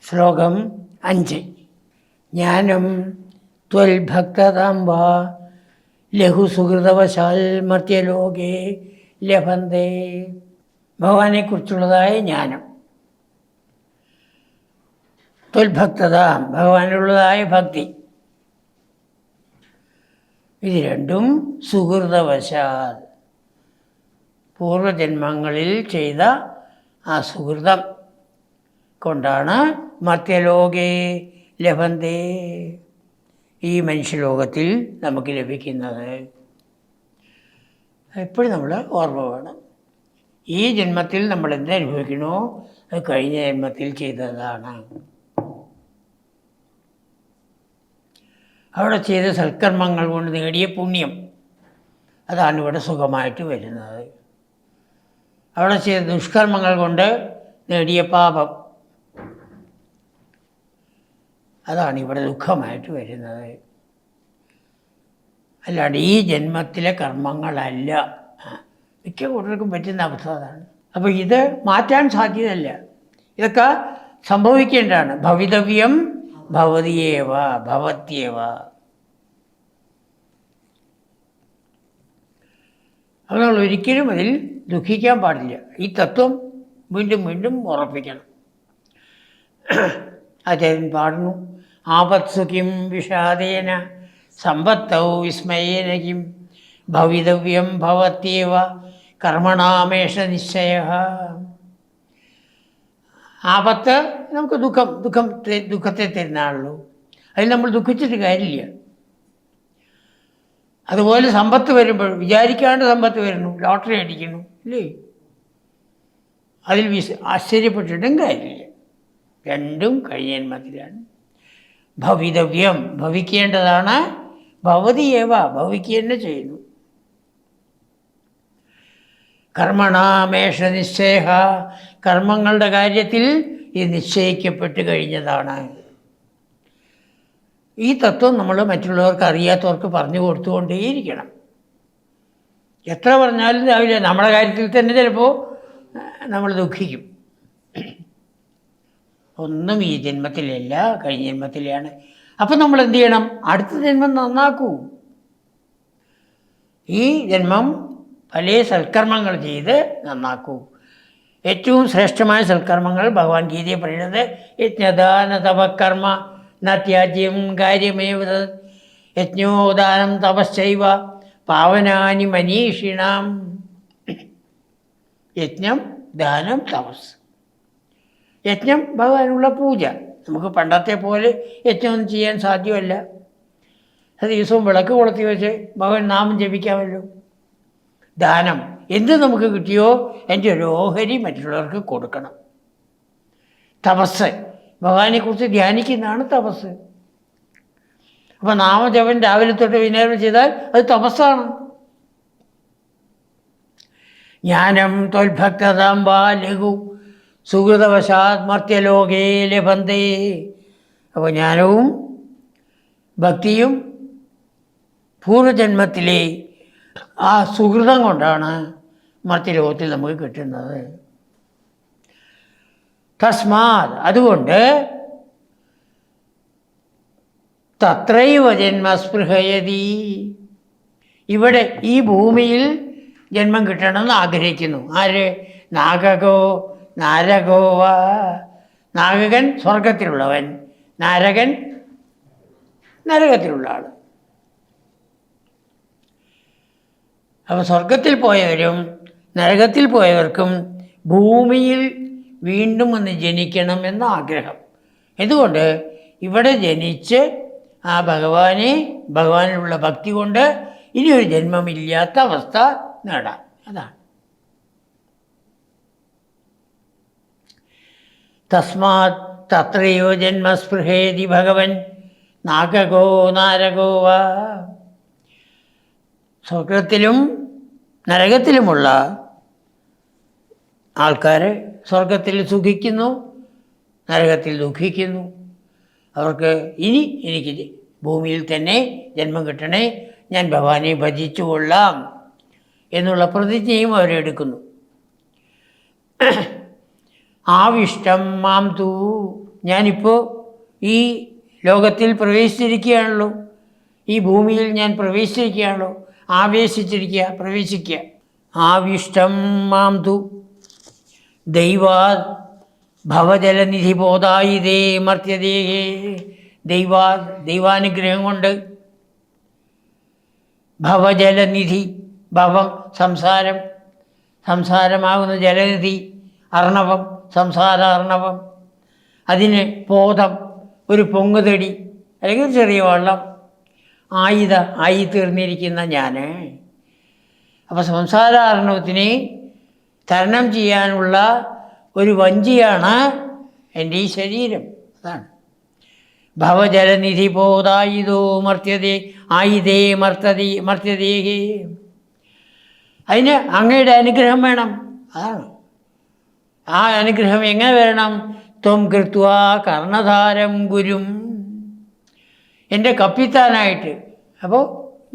ശ്ലോകം 5. ജ്ഞാനം ത്വൽഭക്തതാം വാ ലഘുസുഹൃതവശാൽ മർത്യലോകേ ലഭന്തേ. ഭഗവാനെക്കുറിച്ചുള്ളതായ ജ്ഞാനം. ത്വൽഭക്തതാം, ഭഗവാനുള്ളതായ ഭക്തി. ഇത് രണ്ടും സുഹൃതവശാൽ, പൂർവജന്മങ്ങളിൽ ചെയ്ത ആ സുഹൃതം കൊണ്ടാണ് മർത്യലോകേ ലഭന്തേ, ഈ മനുഷ്യലോകത്തിൽ നമുക്ക് ലഭിക്കുന്നത്. എപ്പോഴും നമ്മൾ ഓർമ്മ വേണം. ഈ ജന്മത്തിൽ നമ്മൾ എന്തനുഭവിക്കണോ അത് കഴിഞ്ഞ ജന്മത്തിൽ ചെയ്തതാണ്. അവിടെ ചെയ്ത സൽക്കർമ്മങ്ങൾ കൊണ്ട് നേടിയ പുണ്യം, അതാണ് ഇവിടെ സുഖമായിട്ട് വരുന്നത്. അവിടെ ചെയ്ത ദുഷ്കർമ്മങ്ങൾ കൊണ്ട് നേടിയ പാപം, അതാണ് ഇവിടെ ദുഃഖമായിട്ട് വരുന്നത്. അല്ലാണ്ട് ഈ ജന്മത്തിലെ കർമ്മങ്ങളല്ല. മിക്ക കൂട്ടർക്കും പറ്റുന്ന അവസ്ഥ അതാണ്. അപ്പോൾ ഇത് മാറ്റാൻ സാധ്യതയല്ല. ഇതൊക്കെ സംഭവിക്കേണ്ടതാണ്. ഭവിതവ്യം ഭവതിയേവ ഭവത്യവ. അത് നമ്മൾ ഒരിക്കലും അതിൽ ദുഃഖിക്കാൻ പാടില്ല. ഈ തത്വം വീണ്ടും വീണ്ടും ഉറപ്പിക്കണം. അദ്ദേഹം പാടുന്നു: ആപത്സു കിം വിഷാദേന സമ്പത്തൗ വിസ്മയേന കിം ഭവിതവ്യം ഭവത്യവ കർമ്മണാമേഷ നിശ്ചയഃ. ആപത്ത് നമുക്ക് ദുഃഖത്തെ തരുന്നതാണല്ലോ. അതിൽ നമ്മൾ ദുഃഖിച്ചിട്ട് കാര്യമില്ല. അതുപോലെ സമ്പത്ത് വരുമ്പോൾ വിചാരിക്കാണ്ട് സമ്പത്ത് വരുന്നു, ലോട്ടറി അടിക്കുന്നു അല്ലേ, അതിൽ ആശ്ചര്യപ്പെട്ടിട്ടും കാര്യമില്ല. രണ്ടും കഴിഞ്ഞ ജന്മത്തിലാണ്. ഭവിതവ്യം, ഭവിക്കേണ്ടതാണ്. ഭവതിയേവ, ഭവിക്കുക തന്നെ ചെയ്യുന്നു. കർമ്മണാമേഷ നിശ്ചയ, കർമ്മങ്ങളുടെ കാര്യത്തിൽ ഇത് നിശ്ചയിക്കപ്പെട്ട് കഴിഞ്ഞതാണ്. ഈ തത്വം നമ്മൾ മറ്റുള്ളവർക്ക് അറിയാത്തവർക്ക് പറഞ്ഞു കൊടുത്തുകൊണ്ടേയിരിക്കണം. എത്ര പറഞ്ഞാലും രാവിലെ നമ്മുടെ കാര്യത്തിൽ തന്നെ ചിലപ്പോൾ നമ്മൾ ദുഃഖിക്കും. ഒന്നും ഈ ജന്മത്തിലല്ല, കഴിഞ്ഞ ജന്മത്തിലാണ്. അപ്പം നമ്മൾ എന്ത് ചെയ്യണം? അടുത്ത ജന്മം നന്നാക്കൂ. ഈ ജന്മം പല സൽക്കർമ്മങ്ങൾ ചെയ്ത് നന്നാക്കൂ. ഏറ്റവും ശ്രേഷ്ഠമായ സൽക്കർമ്മങ്ങൾ ഭഗവാൻ ഗീതയെ പറയുന്നത് യജ്ഞദാന തപകർമ്മ നത്യാജ്യം കാര്യമേവ യജ്ഞോദാനം തപശ്ചൈവ പാവനാനി മനീഷിണാം. യജ്ഞം, ദാനം, തപസ്. യജ്ഞം ഭഗവാനുള്ള പൂജ. നമുക്ക് പണ്ടത്തെ പോലെ യജ്ഞമൊന്നും ചെയ്യാൻ സാധ്യമല്ല. ദിവസവും വിളക്ക് കൊളുത്തി വെച്ച് ഭഗവാൻ നാമം ജപിക്കാമല്ലോ. ദാനം, എന്ത് നമുക്ക് കിട്ടിയോ എൻ്റെ ഒരു ഓഹരി മറ്റുള്ളവർക്ക് കൊടുക്കണം. തപസ്, ഭഗവാനെക്കുറിച്ച് ധ്യാനിക്കുന്നതാണ് തപസ്. അപ്പോൾ നാമജപം രാവിലെ തൊട്ട് വൈകുന്നേരം ചെയ്താൽ അത് തപസ്സാണ്. ജ്ഞാനം ത്വൽഭക്തതാം വാ ലഘു സുഹൃതവശാത് മർത്യലോകേ ലഭന്തേ. അപ്പോൾ ജ്ഞാനവും ഭക്തിയും പൂർവജന്മത്തിലെ ആ സുഹൃതം കൊണ്ടാണ് മർത്യലോകത്തിൽ നമുക്ക് കിട്ടുന്നത്. തസ്മാത്, അതുകൊണ്ട് തത്രൈവ ജന്മസ്പൃഹയതി, ഇവിടെ ഈ ഭൂമിയിൽ ജന്മം കിട്ടണമെന്ന് ആഗ്രഹിക്കുന്നു. ആര്? നാഗകോ നാരകോ വാ. നാഗകൻ സ്വർഗത്തിലുള്ളവൻ, നാരകൻ നരകത്തിലുള്ള ആൾ. അപ്പോൾ സ്വർഗത്തിൽ പോയവരും നരകത്തിൽ പോയവർക്കും ഭൂമിയിൽ വീണ്ടും ഒന്ന് ജനിക്കണം എന്ന ആഗ്രഹം. എന്തുകൊണ്ട്? ഇവിടെ ജനിച്ച് ആ ഭഗവാനിലുള്ള ഭക്തി കൊണ്ട് ഇനിയൊരു ജന്മമില്ലാത്ത അവസ്ഥ നേടാം. അതാണ്. തസ്മാത് തത്രയോ ജന്മസ്പൃഹേതി ഭഗവൻ നാഗകോ നാരകോ വാ. സ്വർഗത്തിലും നരകത്തിലുമുള്ള ആൾക്കാർ സ്വർഗത്തിൽ സുഖിക്കുന്നു, നരകത്തിൽ ദുഃഖിക്കുന്നു. അവർക്ക് എനിക്ക് ഭൂമിയിൽ തന്നെ ജന്മം കിട്ടണേ, ഞാൻ ഭഗവാനെ ഭജിച്ചു കൊള്ളാം എന്നുള്ള പ്രതിജ്ഞയും അവരെടുക്കുന്നു. ആവിഷ്ടം മാം തൂ ഞാനിപ്പോൾ ഈ ലോകത്തിൽ പ്രവേശിച്ചിരിക്കുകയാണല്ലോ, ഈ ഭൂമിയിൽ ഞാൻ പ്രവേശിച്ചിരിക്കുകയാണല്ലോ, പ്രവേശിക്കുക. ആവിഷ്ടം മാം തു ദൈവാത് ഭവജലനിധി ബോധായിതേ മർത്യദേഹേ. ദൈവാനുഗ്രഹം കൊണ്ട് ഭവജലനിധി, ഭവം സംസാരമാകുന്ന ജലനിധി, അർണവം സംസാരാർണവം, അതിന് ബോധം ഒരു പൊങ്ങുതടി അല്ലെങ്കിൽ ചെറിയ വെള്ളം ആയി തീർന്നിരിക്കുന്ന ഞാൻ. അപ്പോൾ സംസാരാർണവത്തിനെ തരണം ചെയ്യാനുള്ള ഒരു വഞ്ചിയാണ് എൻ്റെ ഈ ശരീരം. അതാണ് ഭവജലനിധി ബോധായിതോ മർത്യതേ ആയിതേ മർത്യദേഹേ. അതിന് അങ്ങയുടെ അനുഗ്രഹം വേണം. അതാണ് ആ അനുഗ്രഹം എങ്ങനെ വരണം? ത്വം കൃത്വാ കർണധാരം ഗുരും, എൻ്റെ കപ്പിത്താനായിട്ട്. അപ്പോൾ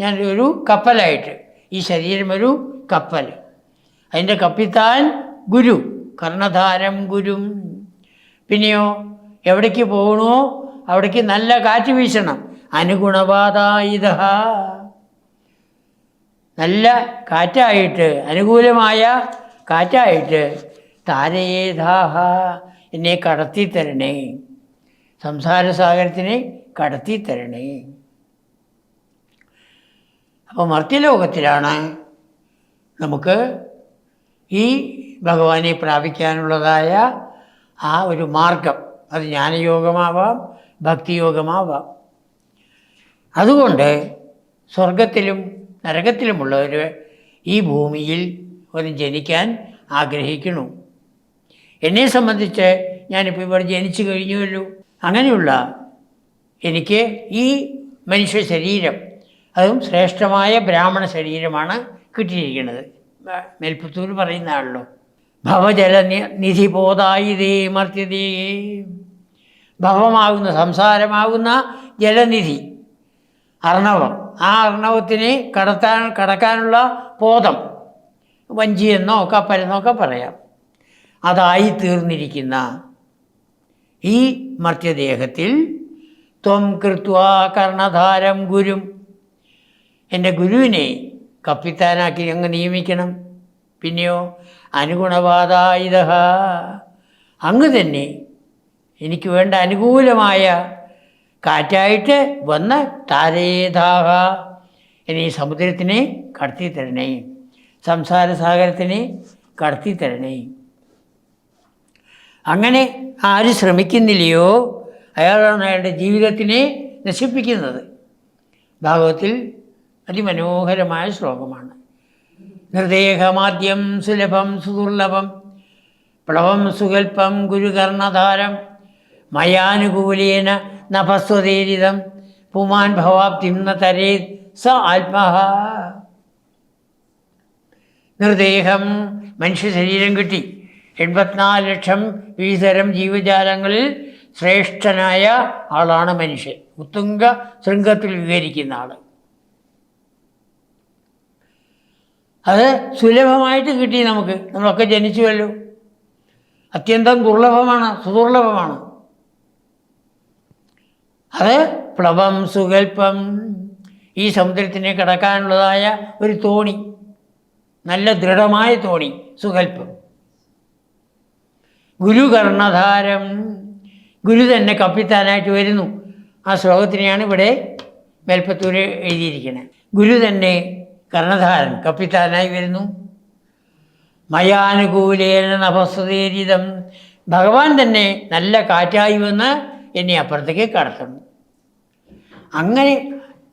ഞാൻ ഒരു കപ്പലായിട്ട്, ഈ ശരീരം ഒരു കപ്പൽ, അതിൻ്റെ കപ്പിത്താൻ ഗുരു, കർണധാരം ഗുരും. പിന്നെയോ എവിടേക്ക് പോകണോ അവിടേക്ക് നല്ല കാറ്റ് വീശണം. അനുഗുണവാദായുധ, നല്ല കാറ്റായിട്ട്, അനുകൂലമായ കാറ്റായിട്ട് താരയേധാഹ, എന്നെ കടത്തിത്തരണേ, സംസാരസാഗരത്തിനെ കടത്തിത്തരണേ. അപ്പോൾ മർത്യലോകത്തിലാണ് നമുക്ക് ഈ ഭഗവാനെ പ്രാപിക്കാനുള്ളതായ ആ ഒരു മാർഗം. അത് ജ്ഞാനയോഗമാവാം, ഭക്തിയോഗമാവാം. അതുകൊണ്ട് സ്വർഗത്തിലും നരകത്തിലുമുള്ളവർ ഈ ഭൂമിയിൽ ഒന്ന് ജനിക്കാൻ ആഗ്രഹിക്കുന്നു. എന്നെ സംബന്ധിച്ച് ഞാനിപ്പോൾ ഇവിടെ ജനിച്ചു കഴിഞ്ഞുവല്ലോ. അങ്ങനെയുള്ള എനിക്ക് ഈ മനുഷ്യ ശരീരം, അതും ശ്രേഷ്ഠമായ ബ്രാഹ്മണ ശരീരമാണ് കിട്ടിയിരിക്കുന്നത്. മേൽപ്പത്തൂർ പറയുന്നതാണല്ലോ, ഭവജലനിധി ബോധായിതേ മർത്യതേ. ഭവമാകുന്ന സംസാരമാകുന്ന ജലനിധി അർണവം, ആ അർണവത്തിനെ കടക്കാനുള്ള ബോധം, വഞ്ചിയെന്നോ കപ്പലെന്നോ ഒക്കെ പറയാം, അതായി തീർന്നിരിക്കുന്ന ഈ മർത്യദേഹത്തിൽ ത്വം കൃത്വാ കർണധാരം ഗുരും, എൻ്റെ ഗുരുവിനെ കപ്പിത്താനാക്കി അങ്ങ് നിയമിക്കണം. പിന്നെയോ അനുഗുണവാദായുധ, അങ്ങ് തന്നെ എനിക്ക് വേണ്ട അനുകൂലമായ കാറ്റായിട്ട് വന്ന് താരേധാഹ, എന്നെ ഈ സമുദ്രത്തിനെ കടത്തിത്തരണേ, സംസാരസാഗരത്തിനെ കടത്തിത്തരണേ. അങ്ങനെ ആര് ശ്രമിക്കുന്നില്ലയോ അയാളാണ് അയാളുടെ ജീവിതത്തിനെ നശിപ്പിക്കുന്നത്. ഭാഗവത്തിൽ അതിമനോഹരമായ ശ്ലോകമാണ്. നിർദേഹമാദ്യം സുലഭം സുദുർലഭം പ്ലവം സുകൽപ്പം ഗുരുകർണധാരം മയാനുകൂലേന നഭസ്വതേരിതം പുമാൻ ഭവാബ്ധിം ന തരേത് സ ആത്മഹ. നിർദേഹം, മനുഷ്യ ശരീരം കിട്ടി. 84 ലക്ഷം വിവിധതരം ജീവജാലങ്ങളിൽ ശ്രേഷ്ഠനായ ആളാണ് മനുഷ്യൻ. ഉത്തുംഗ ശൃംഗത്തിൽ വിവരിക്കുന്ന ആൾ. അത് സുലഭമായിട്ട് കിട്ടി നമുക്ക്. നമ്മളൊക്കെ ജനിച്ചുവല്ലോ. അത്യന്തം ദുർലഭമാണ്, സുദുർലഭമാണ്. അത് പ്ലവം സുകൽപ്പം, ഈ സമുദ്രത്തിനെ കടക്കാനുള്ളതായ ഒരു തോണി, നല്ല ദൃഢമായ തോണി, സുകൽപ്പം. ഗുരുകർണധാരം, ഗുരു തന്നെ കപ്പിത്താനായിട്ട് വരുന്നു. ആ ശ്ലോകത്തിനെയാണ് ഇവിടെ മേൽപ്പത്തൂർ എഴുതിയിരിക്കുന്നത്. ഗുരു തന്നെ കർണധാരൻ, കപ്പിത്താനായി വരുന്നു. മയാനുകൂലേന നഭസ്വതേരിതം, ഭഗവാൻ തന്നെ നല്ല കാറ്റായി വന്ന് എന്നെ അപ്പുറത്തേക്ക് കടത്തുന്നു. അങ്ങനെ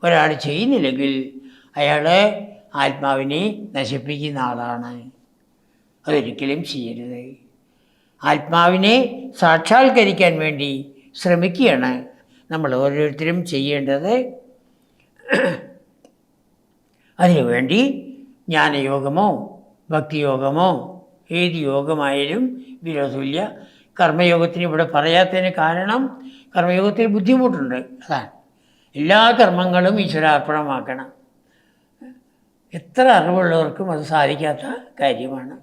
ഒരാൾ ചെയ്യുന്നില്ലെങ്കിൽ അയാൾ ആത്മാവിനെ നശിപ്പിക്കുന്ന ആളാണ്. അതൊരിക്കലും ചെയ്യരുത്. ആത്മാവിനെ സാക്ഷാത്കരിക്കാൻ വേണ്ടി ശ്രമിക്കുകയാണ് നമ്മൾ ഓരോരുത്തരും ചെയ്യേണ്ടത്. അതിനുവേണ്ടി ജ്ഞാനയോഗമോ ഭക്തിയോഗമോ ഏത് യോഗമായാലും വിരോധമില്ല. കർമ്മയോഗത്തിന് ഇവിടെ പറയാത്തതിന് കാരണം കർമ്മയോഗത്തിൽ ബുദ്ധിമുട്ടുണ്ട്. അതാണ്, എല്ലാ കർമ്മങ്ങളും ഈശ്വരാർപ്പണമാക്കണം. എത്ര അറിവുള്ളവർക്കും അത് സാധിക്കാത്ത കാര്യമാണ്.